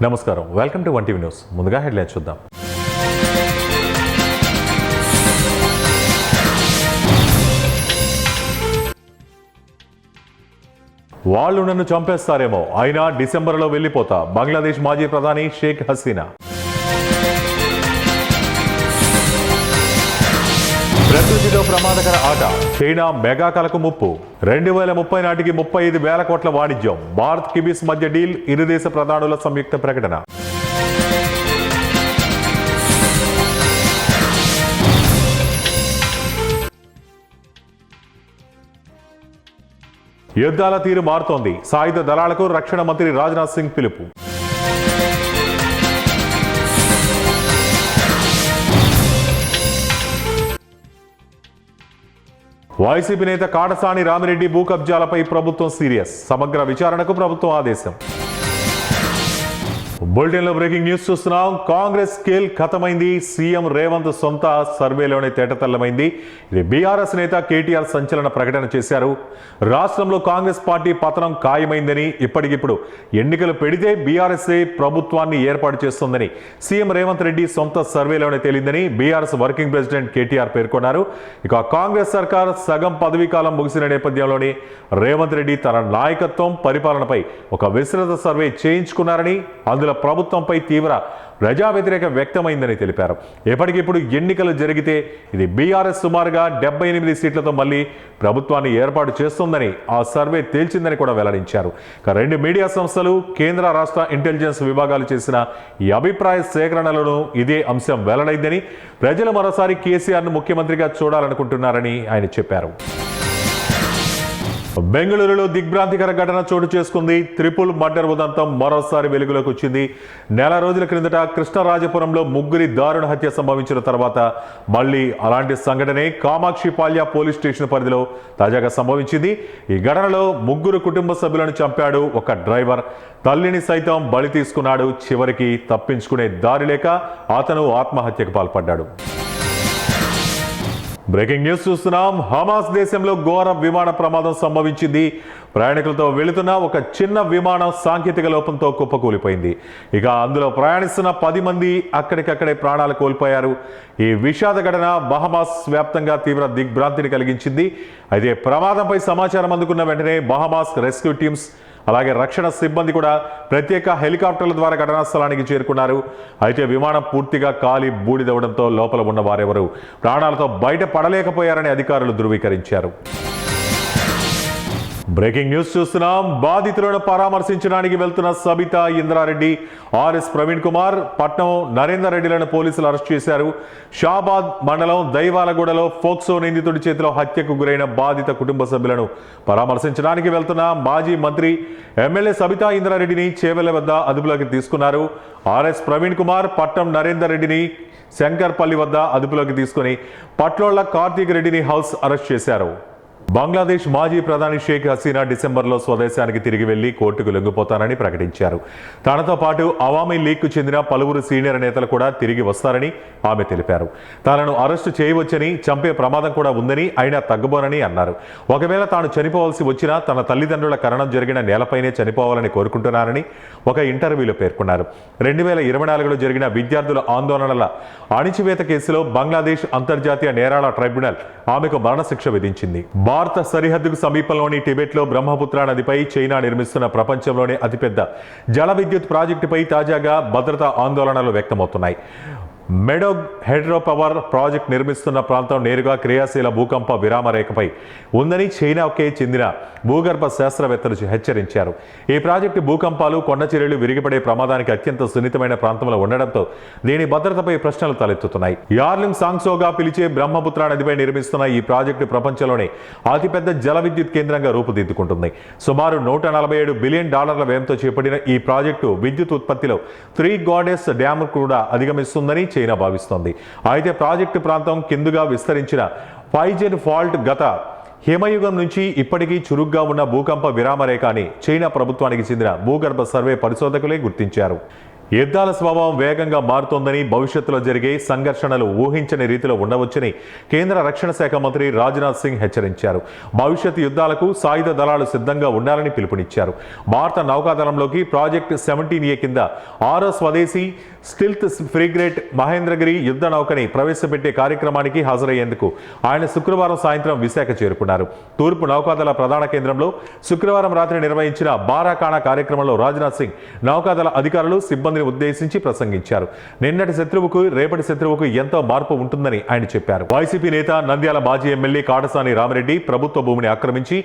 నమస్కారం, welcome to one TV news. ముందుగా headlines చూద్దాం. వాళ్ళు నన్ను చంపేస్తారేమో, అయినా డిసెంబర్లో వెళ్లిపోతా. బంగ్లాదేశ్ మాజీ ప్రధాని షేక్ హసీనా. ప్రకృతిలో ప్రమాదకర ఆట, చైనా మెగా కలకు ముప్పు. 2030 నాటికి 35,000 కోట్ల వాణిజ్యం. భారత్ కివీస్ మధ్య డీల్, ఇరు దేశ ప్రధానుల సంయుక్త ప్రకటన. యుద్ధాల తీరు మారుతోంది. సాయుధ దళాలకు రక్షణ మంత్రి రాజ్నాథ్ సింగ్ పిలుపు. వైసీపీ నేత కాటసాని రామిరెడ్డి భూ కబ్జాలపై ప్రభుత్వం సీరియస్. సమగ్ర విచారణకు ప్రభుత్వం ఆదేశం. బులెటిన్లో బ్రేకింగ్ న్యూస్ చూస్తున్నాం. కాంగ్రెస్ స్కేల్ ఖతమైంది. సీఎం రేవంత్ సొంత సర్వేలోనే తేటతెల్లమైంది. ఇది బీఆర్ఎస్ నేత కేటీఆర్ సంచలన ప్రకటన చేశారు. రాష్ట్రంలో కాంగ్రెస్ పార్టీ పతనం ఖాయమైందని, ఇప్పటికిప్పుడు ఎన్నికలు పెడితే బీఆర్ఎస్ఏ ప్రభుత్వాన్ని ఏర్పాటు చేస్తుందని సీఎం రేవంత్ రెడ్డి సొంత సర్వేలోనే తేలిందని బీఆర్ఎస్ వర్కింగ్ ప్రెసిడెంట్ కేటీఆర్ పేర్కొన్నారు. ఇక కాంగ్రెస్ సర్కార్ సగం పదవీ కాలం ముగిసిన నేపథ్యంలోనే రేవంత్ రెడ్డి తన నాయకత్వం, పరిపాలనపై ఒక విస్తృత సర్వే చేయించుకున్నారని, అందులో ప్రభుత్వంపై తీవ్ర ప్రజా వ్యతిరేక వ్యక్తమైందని తెలిపారు. ఎప్పటికిప్పుడు ఎన్నికలు జరిగితే ఇది బీఆర్ఎస్ సుమారుగా 78 సీట్లతో మళ్లీ ప్రభుత్వాన్ని ఏర్పాటు చేస్తుందని ఆ సర్వే తేల్చిందని కూడా వెల్లడించారు. ఇక 2 మీడియా సంస్థలు, కేంద్ర రాష్ట్ర ఇంటెలిజెన్స్ విభాగాలు చేసిన ఈ అభిప్రాయ సేకరణలను ఇదే అంశం వెల్లడైందని, ప్రజలు మరోసారి కేసీఆర్ను ముఖ్యమంత్రిగా చూడాలనుకుంటున్నారని ఆయన చెప్పారు. బెంగళూరులో దిగ్భ్రాంతికర ఘటన చోటు చేసుకుంది. ట్రిపుల్ మర్డర్ ఉదంతం మరోసారి వెలుగులోకి వచ్చింది. నెల రోజుల క్రిందట కృష్ణరాజపురంలో ముగ్గురి దారుణ హత్య సంభవించిన తర్వాత మళ్లీ అలాంటి సంఘటనే కామాక్షిపాల్య పోలీస్ స్టేషన్ పరిధిలో తాజాగా సంభవించింది. ఈ ఘటనలో ముగ్గురు కుటుంబ సభ్యులను చంపాడు ఒక డ్రైవర్. తల్లిని సైతం బలి తీసుకున్నాడు. చివరికి తప్పించుకునే దారి లేక అతను ఆత్మహత్యకు పాల్పడ్డాడు. బ్రేకింగ్ న్యూస్ చూస్తున్నాం. హమాస్ దేశంలో ఘోర విమాన ప్రమాదం సంభవించింది. ప్రయాణికులతో వెళుతున్న ఒక చిన్న విమానం సాంకేతిక లోపంతో కుప్పకూలిపోయింది. ఇక అందులో ప్రయాణిస్తున్న 10 మంది అక్కడికక్కడే ప్రాణాలు కోల్పోయారు. ఈ విషాద ఘటన బహమాస్ వ్యాప్తంగా తీవ్ర దిగ్భ్రాంతిని కలిగించింది. అయితే ప్రమాదంపై సమాచారం అందుకున్న వెంటనే బహమాస్ రెస్క్యూ టీమ్స్, అలాగే రక్షణ సిబ్బంది కూడా ప్రత్యేక హెలికాప్టర్ల ద్వారా ఘటనా స్థలానికి చేరుకున్నారు. అయితే విమానం పూర్తిగా కాలి బూడిదవడంతో లోపల ఉన్న వారెవరూ ప్రాణాలతో బయట పడలేకపోయారని అధికారులు ధృవీకరించారు. బ్రేకింగ్ న్యూస్ చూస్తున్నాం. బాధితులను పరామర్శించడానికి వెళ్తున్న సబితా ఇంద్రారెడ్డి, ఆర్ఎస్ ప్రవీణ్ కుమార్, పట్నం నరేందర్ రెడ్డిలను పోలీసులు అరెస్ట్ చేశారు. షాబాద్ మండలం దైవాలగూడలో ఫోక్సో నిందితుడి చేతిలో హత్యకు గురైన బాధిత కుటుంబ సభ్యులను పరామర్శించడానికి వెళ్తున్న మాజీ మంత్రి ఎమ్మెల్యే సబితా ఇంద్రారెడ్డిని చేవెళ్ల వద్ద అదుపులోకి తీసుకున్నారు. ఆర్ఎస్ ప్రవీణ్ కుమార్, పట్నం నరేందర్ రెడ్డిని శంకర్పల్లి వద్ద అదుపులోకి తీసుకుని పట్లోళ్ల కార్తీక్ రెడ్డిని హౌస్ అరెస్ట్ చేశారు. బంగ్లాదేశ్ మాజీ ప్రధాని షేక్ హసీనా డిసెంబర్లో స్వదేశానికి తిరిగి వెళ్లి కోర్టుకు లొంగిపోతానని ప్రకటించారు. తనతో పాటు అవామీ లీగ్కు చెందిన పలువురు సీనియర్ నేతలు కూడా తిరిగి వస్తారని ఆమె తెలిపారు. తనను అరెస్టు చేయవచ్చని, చంపే ప్రమాదం కూడా ఉందని, అయినా తగ్గబోనని అన్నారు. ఒకవేళ తాను చనిపోవాల్సి వచ్చినా తన తల్లిదండ్రుల కరణం జరిగిన నేలపైనే చనిపోవాలని కోరుకుంటున్నారని ఒక ఇంటర్వ్యూలో పేర్కొన్నారు. 2024లో జరిగిన విద్యార్థుల ఆందోళనల అణిచివేత కేసులో బంగ్లాదేశ్ అంతర్జాతీయ నేరాల ట్రైబ్యునల్ ఆమెకు మరణశిక్ష విధించింది. భారత సరిహద్దుకు సమీపంలోని టిబెట్లో బ్రహ్మపుత్ర నదిపై చైనా నిర్మిస్తున్న ప్రపంచంలోనే అతిపెద్ద జల విద్యుత్ ప్రాజెక్టుపై తాజాగా భద్రతా ఆందోళనలు వ్యక్తమవుతున్నాయి. మెడోగ్ హైడ్రో పవర్ ప్రాజెక్ట్ నిర్మిస్తున్న ప్రాంతం నేరుగా క్రియాశీల భూకంప విరామ రేఖపై ఉందని చైనాకే చెందిన భూగర్భ శాస్త్రవేత్తలు హెచ్చరించారు. ఈ ప్రాజెక్టు భూకంపాలు, కొండ చర్యలు విరిగిపడే ప్రమాదానికి అత్యంత సున్నితమైన ప్రాంతంలో ఉండడంతో దీని భద్రతపై ప్రశ్నలు తలెత్తుతున్నాయి. యార్లింగ్ సాంగ్సోగా పిలిచే బ్రహ్మపుత్ర నదిపై నిర్మిస్తున్న ఈ ప్రాజెక్టు ప్రపంచంలోనే అతిపెద్ద జల విద్యుత్ కేంద్రంగా రూపుదిద్దుకుంటుంది. సుమారు $147 బిలియన్ వ్యయంతో చేపట్టిన ఈ ప్రాజెక్టు విద్యుత్ ఉత్పత్తిలో 3 గాడెస్ డ్యామ్ కూడా అధిగమిస్తుందని చైనా భావిస్తోంది. అయితే ప్రాజెక్టు ప్రాంతం కిందుగా విస్తరించిన ఫైజెన్ ఫాల్ట్ గత హిమయుగం నుంచి ఇప్పటికీ చురుగ్గా ఉన్న భూకంప విరామ రేఖ అని చైనా ప్రభుత్వానికి చెందిన భూగర్భ సర్వే పరిశోధకులే గుర్తించారు. యుద్ధాల స్వభావం వేగంగా మారుతోందని, భవిష్యత్తులో జరిగే సంఘర్షణలు ఊహించని రీతిలో ఉండవచ్చని కేంద్ర రక్షణ శాఖ మంత్రి రాజ్నాథ్ సింగ్ హెచ్చరించారు. భవిష్యత్ యుద్ధాలకు సాయుధ దళాలు సిద్ధంగా ఉండాలని పిలుపునిచ్చారు. భారత నౌకాదళంలోకి ప్రాజెక్ట్ 17A కింద 6వ స్వదేశీ స్టిల్త్ ఫ్రిగేట్ మహేంద్రగిరి యుద్ధ నౌకని ప్రవేశపెట్టే కార్యక్రమానికి హాజరయ్యేందుకు ఆయన శుక్రవారం సాయంత్రం విశాఖ చేరుకున్నారు. తూర్పు నౌకాదళ ప్రధాన కేంద్రంలో శుక్రవారం రాత్రి నిర్వహించిన బారాకాణా కార్యక్రమంలో రాజ్నాథ్ సింగ్ నౌకాదళ అధికారులు, సిబ్బందిని ఉద్దేశించి ప్రసంగించారు. నిన్నటి శత్రువుకు రేపటి శత్రువుకు ఎంతో మార్పు ఉంటుందని ఆయన చెప్పారు. వైసీపీ నేత నంద్యాల మాజీ ఎమ్మెల్యే కాటసాని రామిరెడ్డి ప్రభుత్వ భూమిని ఆక్రమించి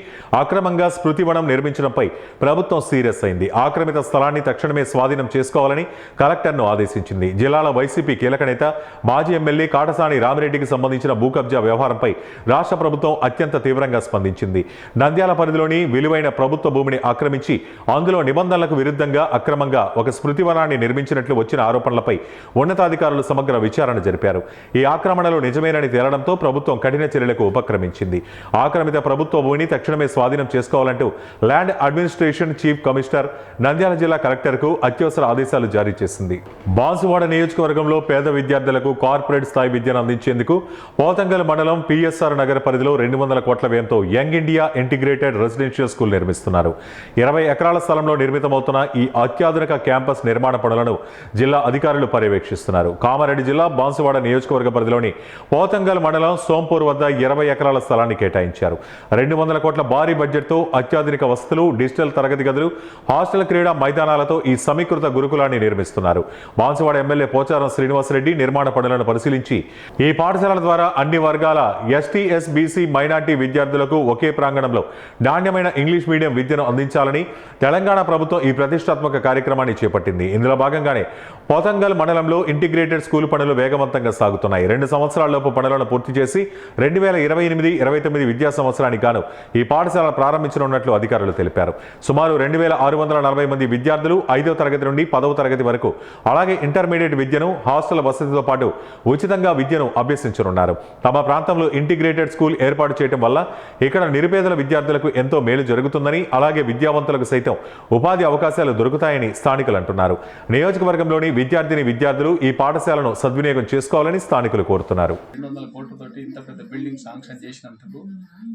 అక్రమంగా స్మృతివనం నిర్మించడంపై ప్రభుత్వం సీరియస్ అయింది. ఆక్రమిత స్థలాన్ని తక్షణమే స్వాధీనం చేసుకోవాలని కలెక్టర్ను ఆదేశించింది. జిల్లాలో వైసీపీ కీలక నేత మాజీ ఎమ్మెల్యే కాటసాని రామిరెడ్డికి సంబంధించిన భూ కబ్జా వ్యవహారంపై రాష్ట్ర ప్రభుత్వం అత్యంత తీవ్రంగా స్పందించింది. నంద్యాల పరిధిలోని విలువైన ప్రభుత్వ భూమిని ఆక్రమించి అందులో నిబంధనలకు విరుద్ధంగా అక్రమంగా ఒక స్మృతివనాన్ని నిర్మించినట్లు వచ్చిన ఆరోపణలపై ఉన్నతాధికారులు సమగ్ర విచారణ జరిపారు. ఈ ఆక్రమణలు నిజమేనని తేలడంతో ప్రభుత్వం కఠిన చర్యలకు ఉపక్రమించింది. ఆక్రమిత ప్రభుత్వ భూమిని తక్షణమే స్వాధీనం చేసుకోవాలంటూ land administration chief commissioner Nandyal జిల్లా కలెక్టర్కు అత్యవసర ఆదేశాలు జారీ చేసింది. బాన్సువాడ నియోజకవర్గంలో పేద విద్యార్థులకు కార్పొరేట్ స్థాయి విద్యను అందించేందుకు పోతంగల్ మండలం పిఎస్ఆర్ నగర్ పరిధిలో 200 కోట్ల వ్యయంతో young India integrated residential school నిర్మిస్తున్నారు. 20 ఎకరాల స్థలంలో నిర్మితమవుతున్న ఈ అత్యాధునిక క్యాంపస్ నిర్మాణ పనులను జిల్లా అధికారులు పర్యవేక్షిస్తున్నారు. కామారెడ్డి జిల్లా బాన్సువాడ నియోజకవర్గ పరిధిలోని పోతంగల్ మండలం సోంపూర్ వద్ద 20 ఎకరాల స్థలాన్ని కేటాయించారు. 200 కోట్ల భారీ బడ్జెట్తో అత్యాధునిక వసతులు, డిజిటల్ తరగతి గదులు, హాస్టల్ క్రీడా మైదానాలతో ఈ సమీకృత గురుకులాన్ని నిర్మిస్తున్నారు. బాన్సువాడ ఎమ్మెల్యే పోచారం శ్రీనివాసరెడ్డి నిర్మాణ పనులను పరిశీలించి ఈ పాఠశాలల ద్వారా అన్ని వర్గాల ఎస్టీ, బీసీ, మైనార్టీ విద్యార్థులకు ఒకే ప్రాంగణంలో నాణ్యమైన ఇంగ్లీష్ మీడియం విద్యను అందించాలని తెలంగాణ ప్రభుత్వం ఈ ప్రతిష్టాత్మక కార్యక్రమాన్ని చేపట్టింది. ఇందులో భాగంగానే పోతంగల్ మండలంలో ఇంటిగ్రేటెడ్ స్కూల్ పనులు వేగవంతంగా సాగుతున్నాయి. 2 సంవత్సరాలలోపు పనులను పూర్తి చేసి 2028-29 విద్యా సంవత్సరానికి గాను ఈ పాఠశాల ప్రారంభించనున్నట్లు అధికారులు తెలిపారు. సుమారు 2640 మంది విద్యార్థులు 5వ తరగతి నుండి 10వ తరగతి వరకు, అలాగే ఇంటర్మీడియట్ విద్యను, హాస్టల్ వసతితో పాటు ఉచితంగా విద్యను అభ్యసించనున్నారు. తమ ప్రాంతంలో ఇంటిగ్రేటెడ్ స్కూల్ ఏర్పాటు చేయడం వల్ల ఇక్కడ నిరుపేదల విద్యార్థులకు ఎంతో మేలు జరుగుతుందని, అలాగే విద్యావంతులకు సైతం ఉపాధి అవకాశాలు దొరుకుతాయని స్థానికులు అంటున్నారు. నియోజకవర్గంలోని విద్యార్థులు ఈ పాఠశాలను సద్వినియోగం చేసుకోవాలని స్థానికులు కోరుతున్నారు. 200 కోట్లతోటి ఇంత పెద్ద బిల్డింగ్ శాంక్షన్ చేసినందుకు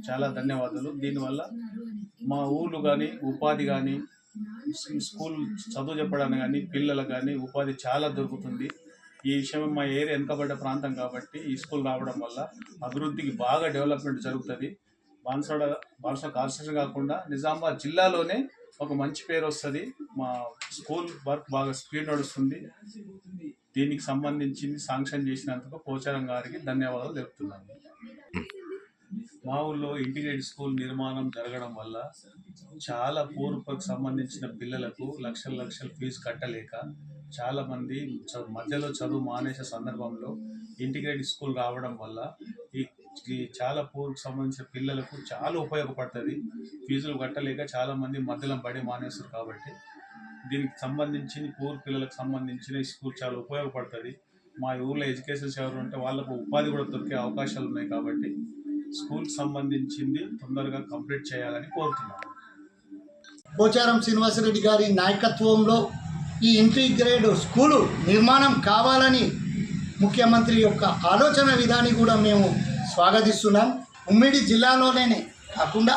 చాలా ధన్యవాదాలు. దీనివల్ల మా ఊళ్ళు కానీ, ఉపాధి కానీ, స్కూల్ చదువు చెప్పడానికి కానీ, పిల్లలకు కానీ ఉపాధి చాలా దొరుకుతుంది. ఈ విషయం మా ఏరియా వెనుకబడ్డ ప్రాంతం కాబట్టి ఈ స్కూల్ రావడం వల్ల అభివృద్ధికి బాగా డెవలప్మెంట్ జరుగుతుంది. బాన్సువాడ కాన్స్టిట్యూషన్ కాకుండా నిజామాబాద్ జిల్లాలోనే ఒక మంచి పేరు వస్తుంది. మా స్కూల్ వర్క్ బాగా స్పీడ్ నడుస్తుంది. దీనికి సంబంధించి శాంక్షన్ చేసినందుకు పోచారం గారికి ధన్యవాదాలు తెలుపుతున్నాను. మా ఊళ్ళో ఇంటిగ్రేటెడ్ స్కూల్ నిర్మాణం జరగడం వల్ల చాలా పూర్వకు సంబంధించిన పిల్లలకు లక్షల ఫీజు కట్టలేక చాలామంది మధ్యలో చదువు మానేసే సందర్భంలో ఇంటిగ్రేటెడ్ స్కూల్ రావడం వల్ల ఈ చాలా పూర్వకు సంబంధించిన పిల్లలకు చాలా ఉపయోగపడుతుంది. ఫీజులు కట్టలేక చాలామంది మధ్యలో పడి మానేస్తారు. కాబట్టి దీనికి సంబంధించి పూర్ పిల్లలకు సంబంధించిన ఈ స్కూల్ చాలా ఉపయోగపడుతుంది. మా ఊళ్ళో ఎడ్యుకేషన్స్ ఎవరు ఉంటే వాళ్ళకు ఉపాధి కూడా దొరికే అవకాశాలు ఉన్నాయి. కాబట్టి స్కూల్ సంబంధించింది తొందరగా కంప్లీట్ చేయాలని కోరుతున్నాను. పోచారం శ్రీనివాసరెడ్డి గారి నాయకత్వంలో ఈ ఇంటిగ్రేటెడ్ స్కూలు నిర్మాణం కావాలని ముఖ్యమంత్రి యొక్క ఆలోచన విధాన్ని కూడా మేము స్వాగతిస్తున్నాం. ఉమ్మడి జిల్లాలోనే కాకుండా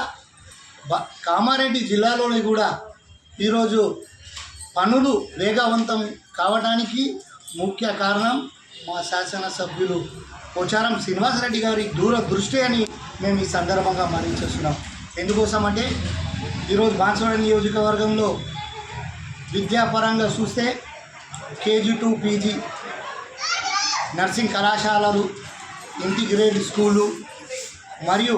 కామారెడ్డి జిల్లాలోనే కూడా ఈరోజు పనులు వేగవంతం కావడానికి ముఖ్య కారణం మా శాసనసభ్యులు పోచారం శ్రీనివాసరెడ్డి గారి దూరదృష్టి అని మేము ఈ సందర్భంగా మరణించేస్తున్నాం. ఎందుకోసం అంటే ఈరోజు బాన్సువాడ నియోజకవర్గంలో విద్యాపరంగా చూస్తే KG to PG నర్సింగ్ కళాశాలలు, ఇంటిగ్రేటెడ్ స్కూలు మరియు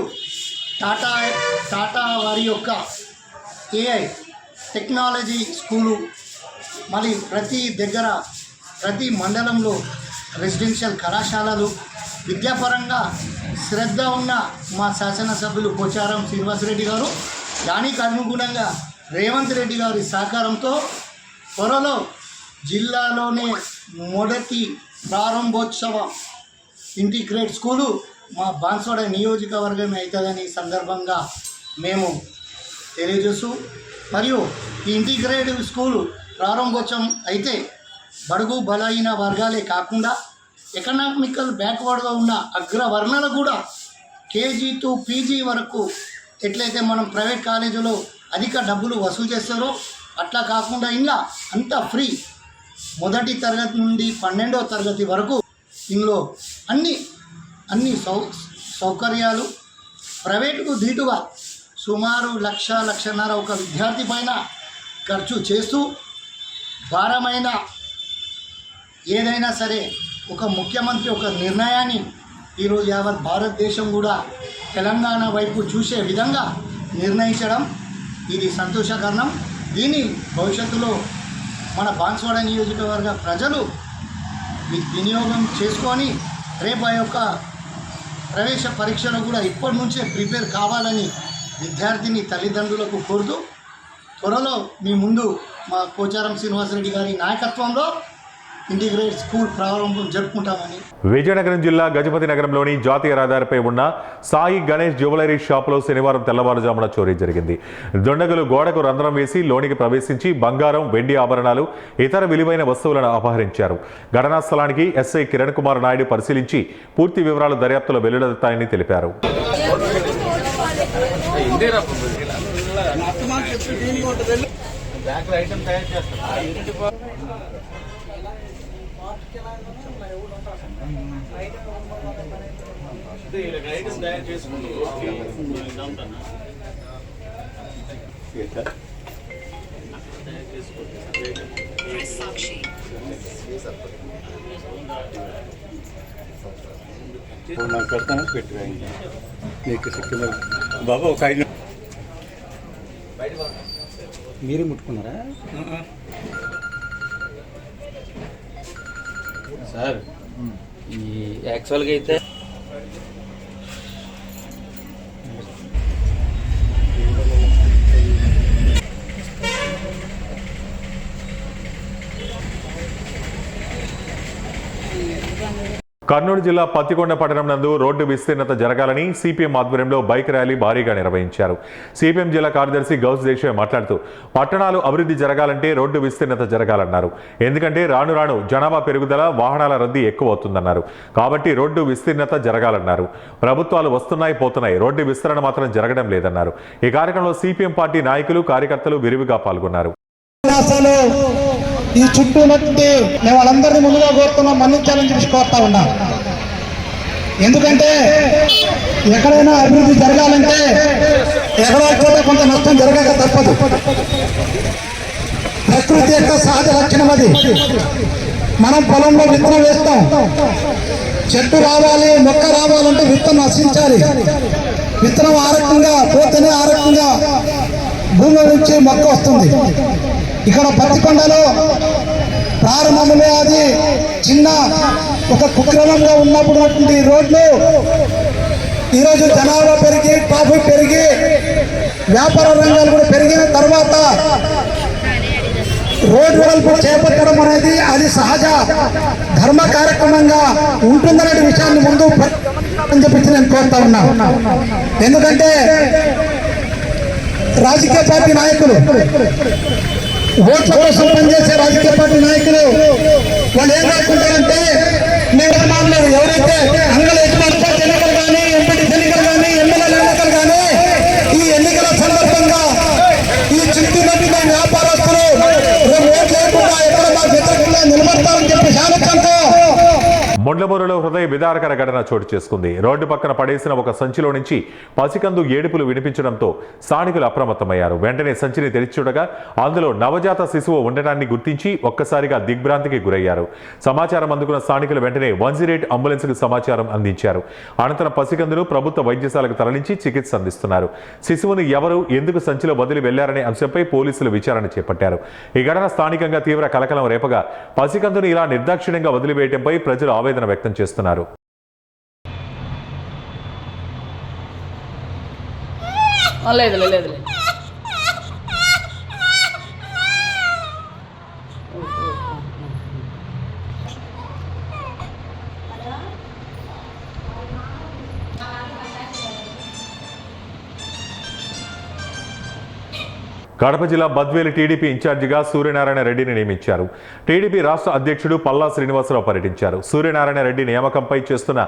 టాటా వారి యొక్క AI టెక్నాలజీ స్కూలు, మరి ప్రతి మండలంలో రెసిడెన్షియల్ కళాశాలలు, విద్యాపరంగా శ్రద్ధ ఉన్న మా శాసనసభ్యులు పోచారం శ్రీనివాసరెడ్డి గారు దానికి అనుగుణంగా రేవంత్ రెడ్డి గారి సహకారంతో త్వరలో జిల్లాలోనే మొదటి ప్రారంభోత్సవ ఇంటిగ్రేటెడ్ స్కూలు మా బాన్సువాడ నియోజకవర్గం అవుతుందని సందర్భంగా మేము తెలియజేస్తూ, మరియు ఈ ఇంటిగ్రేటెడ్ స్కూలు ప్రారంభోత్సవం అయితే బడుగు బలహీన వర్గాలే కాకుండా ఎకనామికల్ బ్యాక్వర్డ్గా ఉన్న అగ్రవర్ణాలకు కూడా కేజీ టు పీజీ వరకు ఎట్లయితే మనం ప్రైవేట్ కాలేజీలో అధిక డబ్బులు వసూలు చేస్తారో అట్లా కాకుండా ఇలా అంతా ఫ్రీ. మొదటి తరగతి నుండి 12వ తరగతి వరకు ఇందులో అన్ని సౌకర్యాలు ప్రైవేటుకు ధీటుగా సుమారు 1,00,000-1,50,000 ఒక విద్యార్థి పైన ఖర్చు చేస్తూ భారమైన ఏదైనా సరే ఒక ముఖ్యమంత్రి ఒక నిర్ణయాన్ని ఈరోజు యావత్ భారతదేశం కూడా తెలంగాణ వైపు చూసే విధంగా నిర్ణయించడం ఇది సంతోషకరణం. దీన్ని భవిష్యత్తులో మన బాన్స్వాడ నియోజకవర్గ ప్రజలు వినియోగం చేసుకొని రేపు ఆ యొక్క ప్రవేశ పరీక్షలు కూడా ఇప్పటి నుంచే ప్రిపేర్ కావాలని విద్యార్థిని తల్లిదండ్రులకు కోరుతూ త్వరలో మీ ముందు మా పోచారం శ్రీనివాసరెడ్డి గారి నాయకత్వంలో ఇంటిగ్రేట్ స్కూల్ ప్రారంభం జరుపుకుంటామని. విజయనగరం జిల్లా గజపతి నగరంలోని జాతీయ రహదారిపై ఉన్న సాయి గణేష్ జ్యువెలరీ షాపులో శనివారం తెల్లవారుజామున చోరీ జరిగింది. దుండగులు గోడకు రంధ్రం వేసి లోనికి ప్రవేశించి బంగారం, వెండి ఆభరణాలు, ఇతర విలువైన వస్తువులను అపహరించారు. ఘటనా స్థలానికి ఎస్ఐ కిరణ్ కుమార్ నాయుడు పరిశీలించి పూర్తి వివరాలు దర్యాప్తులో వెల్లడిస్తాయని తెలిపారు. నాకు పెడతాను పెట్టిరా నీకు సిక్కింది బాబా ఒక 5 మీరే ముట్టుకున్నారా సార్? ఈ యాక్చువల్గా అయితే కర్నూలు జిల్లా పత్తికొండ పట్టణం నందు రోడ్డు విస్తీర్ణత జరగాలని సిపిఎం ఆధ్వర్యంలో బైక్ ర్యాలీ భారీగా నిర్వహించారు. సిపిఎం జిల్లా కార్యదర్శి గౌస్ దేశాయ్ మాట్లాడుతూ పట్టణాలు అభివృద్ధి జరగాలంటే రోడ్డు విస్తీర్ణత జరగాలన్నారు. ఎందుకంటే రాను రాను జనాభా పెరుగుదల, వాహనాల రద్దీ ఎక్కువ అవుతుందన్నారు. కాబట్టి రోడ్డు విస్తీర్ణత జరగాలన్నారు. ప్రభుత్వాలు వస్తున్నాయి పోతున్నాయి, రోడ్డు విస్తరణ మాత్రం జరగడం లేదన్నారు. ఈ కార్యక్రమంలో సిపిఎం పార్టీ నాయకులు, కార్యకర్తలు విరివిగా పాల్గొన్నారు. ఈ చుట్టూ నట్టి మేము వాళ్ళందరినీ ముందుగా కోరుతున్నాం, మన్నించాలని చెప్పి కోరుతా ఉన్నా. ఎందుకంటే ఎక్కడైనా అభివృద్ధి జరగాలంటే ఎక్కడో చోట కొంత నష్టం జరగక తప్పదు. ప్రకృతి యొక్క సహజ లక్షణం అది. మనం పొలంలో విత్తనం వేస్తాం, చెట్టు రావాలి, మొక్క రావాలంటే విత్తనం నశించాలి. విత్తనం ఆ రకంగా పోతేనే ఆ రకంగా భూమి నుంచి మొక్క వస్తుంది. ఇక్కడ పత్తికొండలో ప్రారంభంలో అది చిన్న ఒక కుక్రమంగా ఉన్నప్పుడు రోడ్లు ఈరోజు జనాభా పెరిగి, ట్రాఫిక్ పెరిగి, వ్యాపార రంగాలు కూడా పెరిగిన తర్వాత రోడ్డు వెడల్పు చేపట్టడం అనేది అది సహజ ధర్మ కార్యక్రమంగా ఉంటుందనే విషయాన్ని ముందు అని చెప్పి నేను కోరుతా ఉన్నా. ఎందుకంటే రాజకీయ పార్టీ నాయకులు, ఓట్ల కోసం పనిచేసే రాజకీయ పార్టీ నాయకులు వాళ్ళు ఏం రాసుకుంటారంటే నిర్మాణాలు ఎవరైతే అంగళ యజమానులు ఎన్నికలు కానీ, ఎంపీటీసీ ఎన్నికలు కానీ, ఎమ్మెల్యేల ఎన్నికలు కానీ ఈ ఎన్నికల సందర్భంగా ఈ చుట్టూ నడిన వ్యాపారస్తులు ఓట్లు లేకుండా ఎక్కడ మా వ్యతిరేకంగా నిలబడతారని చెప్పి ఆలోచనతో మొండ్లమూరులో హృదయ విదారకర ఘటన చోటు చేసుకుంది. రోడ్డు పక్కన పడేసిన ఒక సంచిలో నుంచి పసికందు ఏడుపులు వినిపించడంతో స్థానికులు అప్రమత్తమయ్యారు. వెంటనే సంచిని తెరిచి చూడగా అందులో నవజాత శిశువు ఉండటాన్ని గుర్తించి ఒక్కసారిగా దిగ్భ్రాంతికి గురయ్యారు. సమాచారం అందుకున్న స్థానికులు వెంటనే 108 అంబులెన్స్కు సమాచారం అందించారు. అనంతరం పసికందును ప్రభుత్వ వైద్యశాలకు తరలించి చికిత్స అందిస్తున్నారు. శిశువును ఎవరు, ఎందుకు సంచిలో వదిలి వెళ్లారనే అంశంపై పోలీసులు విచారణ చేపట్టారు. ఈ ఘటన స్థానికంగా తీవ్ర కలకలం రేపగా పసికందును ఇలా నిర్దాక్షిణ్యంగా వదిలివేయడంపై ప్రజలు ఆవేదన వ్యక్తం చేస్తున్నారు. లేదు కడప జిల్లా బద్వేలు టీడీపీ ఇన్ఛార్జిగా సూర్యనారాయణ రెడ్డిని నియమించారు. టీడీపీ రాష్ట్ర అధ్యక్షుడు పల్లా శ్రీనివాసరావు పర్యటించారు. సూర్యనారాయణ రెడ్డి నియామకంపై చేస్తున్న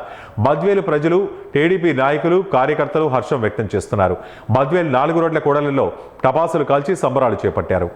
బద్వేలు ప్రజలు, టీడీపీ నాయకులు, కార్యకర్తలు హర్షం వ్యక్తం చేస్తున్నారు. బద్వేలు 4 రోడ్ల కూడలిలో టపాసులు కాల్చి సంబరాలు చేపట్టారు.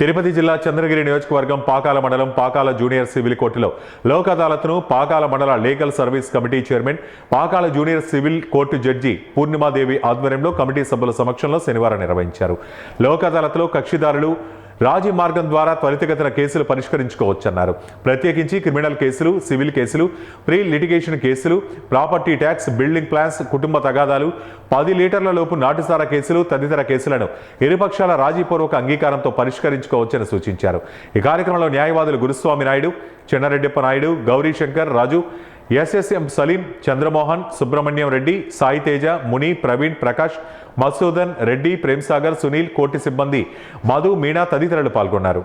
తిరుపతి జిల్లా చంద్రగిరి నియోజకవర్గం పాకాల మండలం పాకాల జూనియర్ సివిల్ కోర్టులో లోక్ అదాలత్ను పాకాల మండల legal service committee chairman, Pakala junior civil court judge Purnima Devi ఆధ్వర్యంలో కమిటీ సభ్యుల సమక్షంలో శనివారం నిర్వహించారు. లోక్ అదాలత్లో కక్షిదారులు రాజీ మార్గం ద్వారా త్వరితగతిన కేసులు పరిష్కరించుకోవచ్చన్నారు. ప్రత్యేకించి క్రిమినల్ కేసులు, సివిల్ కేసులు, ప్రీ లిటిగేషన్ కేసులు, ప్రాపర్టీ ట్యాక్స్, బిల్డింగ్ ప్లాన్స్, కుటుంబ తగాదాలు, 10 లీటర్ల లోపు నాటుసారా కేసులు తదితర కేసులను ఇరుపక్షాల రాజీపూర్వక అంగీకారంతో పరిష్కరించుకోవచ్చని సూచించారు. ఈ కార్యక్రమంలో న్యాయవాదులు గురుస్వామి నాయుడు, చెన్నారెడ్డప్ప నాయుడు, గౌరీశంకర్, రాజు, ఎస్ఎస్ఎం సలీం, చంద్రమోహన్, సుబ్రహ్మణ్యం రెడ్డి, సాయి తేజ, ముని, ప్రవీణ్, ప్రకాష్, మసూదన్ రెడ్డి, ప్రేమ్సాగర్, సునీల్, కోర్టు సిబ్బంది మధు, మీనా తదితరులు పాల్గొన్నారు.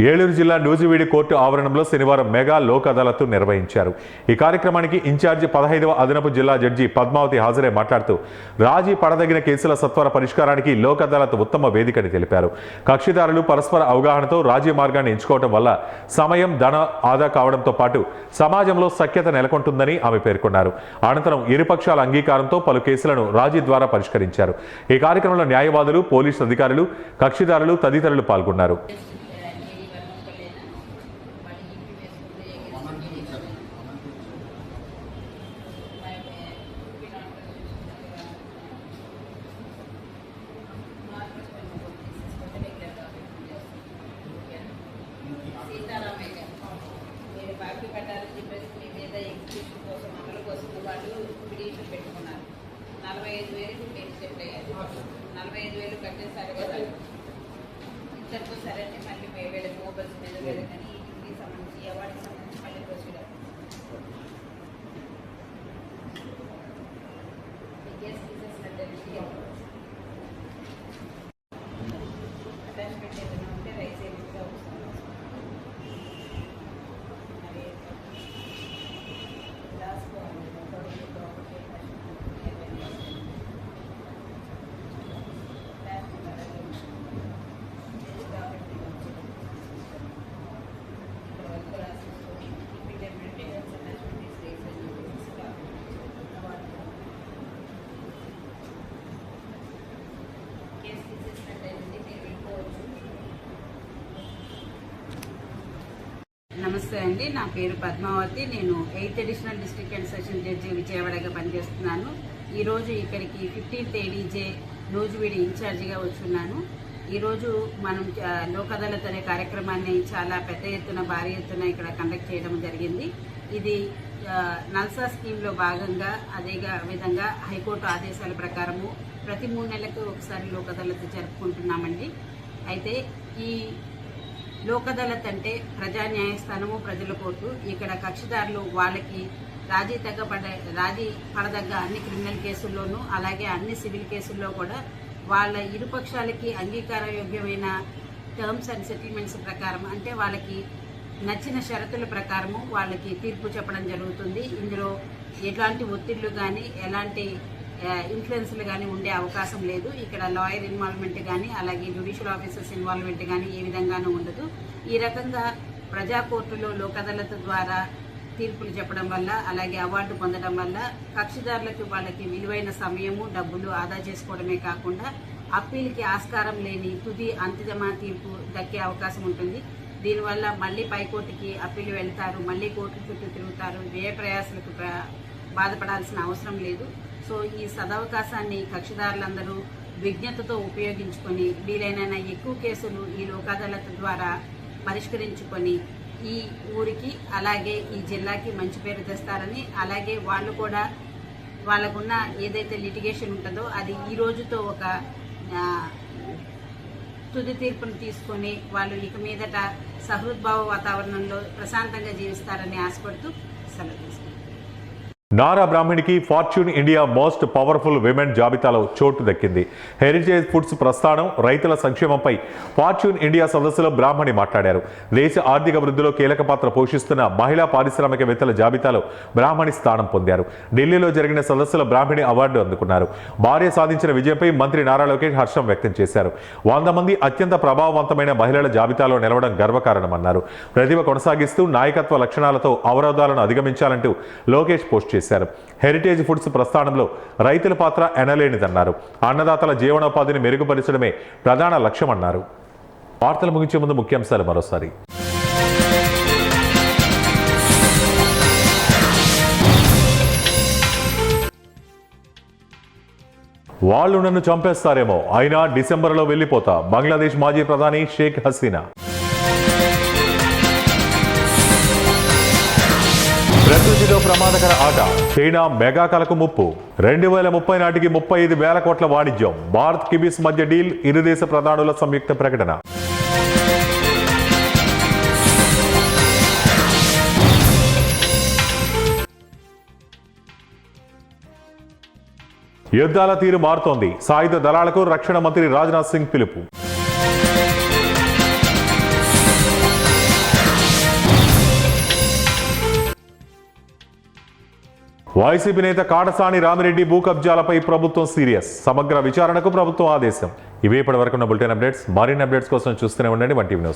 ఏలూరు జిల్లా నూజివీడి కోర్టు ఆవరణంలో శనివారం మెగా లోక్ అదాలత్ నిర్వహించారు. ఈ కార్యక్రమానికి ఇన్ఛార్జి 15వ అదనపు జిల్లా జడ్జి పద్మావతి హాజరై మాట్లాడుతూ రాజీ పడదగిన కేసుల సత్వర పరిష్కారానికి లోక్ అదాలత్ ఉత్తమ వేదికని తెలిపారు. కక్షిదారులు పరస్పర అవగాహనతో రాజీ మార్గాన్ని ఎంచుకోవడం వల్ల సమయం, ధన ఆదా కావడంతో పాటు సమాజంలో సఖ్యత నెలకొంటుందని ఆమె పేర్కొన్నారు. అనంతరం ఇరుపక్షాల అంగీకారంతో పలు కేసులను రాజీ ద్వారా పరిష్కరించారు. ఈ కార్యక్రమంలో న్యాయవాదులు, పోలీసు అధికారులు, కక్షిదారులు తదితరులు పాల్గొన్నారు. బాకీ కట్టాలని చెప్పేసి మీ మీద ఎగ్జిక్యూషన్ కోసం అమలు కోసం వాళ్ళు పిటిషన్ పెట్టుకున్నారు. 45,000 మీరు సెట్ అయ్యారు. 45,000 కట్టేసారు కదా, ఇంతటితో సరే మళ్ళీ వీళ్ళకి మొబైల్స్ మీద కానీ ఇంటికి సంబంధించి అవార్డుకి సంబంధించి మళ్ళీ ప్రొసీడర్ కేసు తీసేసినట్టు అటాచ్మెంట్ ఏదైనా ఉంటే రైస్ ఏమిగా వస్తుంది. నమస్తే అండి, నా పేరు పద్మావతి. నేను 8th additional district and session judge విజయవాడగా పనిచేస్తున్నాను. ఈరోజు ఇక్కడికి 15th ADJ నూజివీడి ఇన్ఛార్జిగా వచ్చున్నాను. ఈరోజు మనం లోక్ అదాలత్ అనే కార్యక్రమాన్ని చాలా పెద్ద ఎత్తున, భారీ ఎత్తున ఇక్కడ కండక్ట్ చేయడం జరిగింది. ఇది నల్సా స్కీమ్లో భాగంగా అదే విధంగా హైకోర్టు ఆదేశాల ప్రకారము ప్రతి 3 నెలలకు ఒకసారి లోక్ అదాలత్ జరుపుకుంటున్నామండి. అయితే ఈ లోక్ అదాలత్ అంటే ప్రజా న్యాయస్థానము, ప్రజల కోర్టు. ఇక్కడ కక్షిదారులు వాళ్ళకి రాజీ పడదగ్గ అన్ని క్రిమినల్ కేసుల్లోనూ అలాగే అన్ని సివిల్ కేసుల్లో కూడా వాళ్ళ ఇరుపక్షాలకి అంగీకారయోగ్యమైన టర్మ్స్ అండ్ సెటిల్మెంట్స్ ప్రకారం, అంటే వాళ్ళకి నచ్చిన షరతుల ప్రకారము వాళ్ళకి తీర్పు చెప్పడం జరుగుతుంది. ఇందులో ఎలాంటి ఒత్తిళ్లు కానీ ఎలాంటి ఇన్ఫ్లుయెన్స్లు కానీ ఉండే అవకాశం లేదు. ఇక్కడ లాయర్ ఇన్వాల్వ్మెంట్ కానీ అలాగే జ్యుడిషియల్ ఆఫీసర్స్ ఇన్వాల్వ్మెంట్ కానీ ఏ విధంగానూ ఉండదు. ఈ రకంగా ప్రజా కోర్టులో లోక్ అదాలత్ ద్వారా తీర్పులు చెప్పడం వల్ల అలాగే అవార్డు పొందడం వల్ల కక్షిదారులకు వాళ్ళకి విలువైన సమయము, డబ్బులు ఆదా చేసుకోవడమే కాకుండా అప్పీల్కి ఆస్కారం లేని తుది అంతిమ తీర్పు దక్కే అవకాశం ఉంటుంది. దీనివల్ల మళ్ళీ పైకోర్టుకి అప్పీలు వెళ్తారు, మళ్ళీ కోర్టు చుట్టూ తిరుగుతారు, వ్యయ ప్రయాసాలకు బాధపడాల్సిన అవసరం లేదు. సో ఈ సదవకాశాన్ని కక్షిదారులందరూ విజ్ఞతతో ఉపయోగించుకొని వీలైన ఎక్కువ కేసులు ఈ లోక్ అదాలత్ ద్వారా పరిష్కరించుకొని ఈ ఊరికి అలాగే ఈ జిల్లాకి మంచి పేరు తెస్తారని, అలాగే వాళ్ళు కూడా వాళ్ళకున్న ఏదైతే లిటిగేషన్ ఉంటుందో అది ఈ రోజుతో ఒక తుది తీర్పును తీసుకొని వాళ్ళు ఇక మీదట సహృద్భావ వాతావరణంలో ప్రశాంతంగా జీవిస్తారని ఆశపడుతూ సెలవు తీసుకుంటారు. నారా బ్రాహ్మణికి Fortune India most powerful women జాబితాలో చోటు దక్కింది. హెరిటేజ్ ఫుడ్స్ ప్రస్థానం, రైతుల సంక్షేమంపై ఫార్చ్యూన్ ఇండియా సదస్సులో బ్రాహ్మణి మాట్లాడారు. దేశ ఆర్థిక వృద్ధిలో కీలక పాత్ర పోషిస్తున్న మహిళా పారిశ్రామికవేత్తల జాబితాలో బ్రాహ్మణి స్థానం పొందారు. ఢిల్లీలో జరిగిన సదస్సులో బ్రాహ్మణి అవార్డు అందుకున్నారు. భార్య సాధించిన విజయంపై మంత్రి నారా లోకేష్ హర్షం వ్యక్తం చేశారు. 100 మంది అత్యంత ప్రభావవంతమైన మహిళల జాబితాలో నిలవడం గర్వకారణమన్నారు. ప్రతిభ కొనసాగిస్తూ నాయకత్వ లక్షణాలతో అవరోధాలను అధిగమించాలంటూ లోకేష్ పోస్ట్ చేశారు. హెరిటేజ్ ఫుడ్స్ ప్రస్థానంలో రైతుల పాత్ర ఎనలేనిదన్నారు. అన్నదాతల జీవనోపాధిని మెరుగుపరచడమే ప్రధాన లక్ష్యమన్నారు. వార్తలు ముగించే ముందు ముఖ్యాంశాలు మరోసారి. వాళ్ళు నన్ను చంపేస్తారేమో, అయినా డిసెంబర్లో వెళ్లిపోతా, బంగ్లాదేశ్ మాజీ ప్రధాని షేక్ హసీనా. ప్రకృతిలో ప్రమాదకర ఆట, చైనా మెగా కలకు ముప్పు. 2030 నాటికి 35,000 కోట్ల వాణిజ్యం. భారత్ కివీస్ మధ్య డీల్, ఇరు దేశ ప్రధానుల సంయుక్త ప్రకటన. యుద్ధాల తీరు మారుతోంది. సాయుధ దళాలకు రక్షణ మంత్రి రాజ్నాథ్ సింగ్ పిలుపు. వైసీపీ నేత కాటసాని రామిరెడ్డి భూ కబ్జాలపై ప్రభుత్వం సీరియస్. సమగ్ర విచారణకు ప్రభుత్వం ఆదేశం. ఇవే ఇప్పటి వరకు ఉన్న బులెటిన్ అప్డేట్స్. మరిన్ని అప్డేట్స్ కోసం చూస్తూనే ఉండండి 1 టీవీ న్యూస్.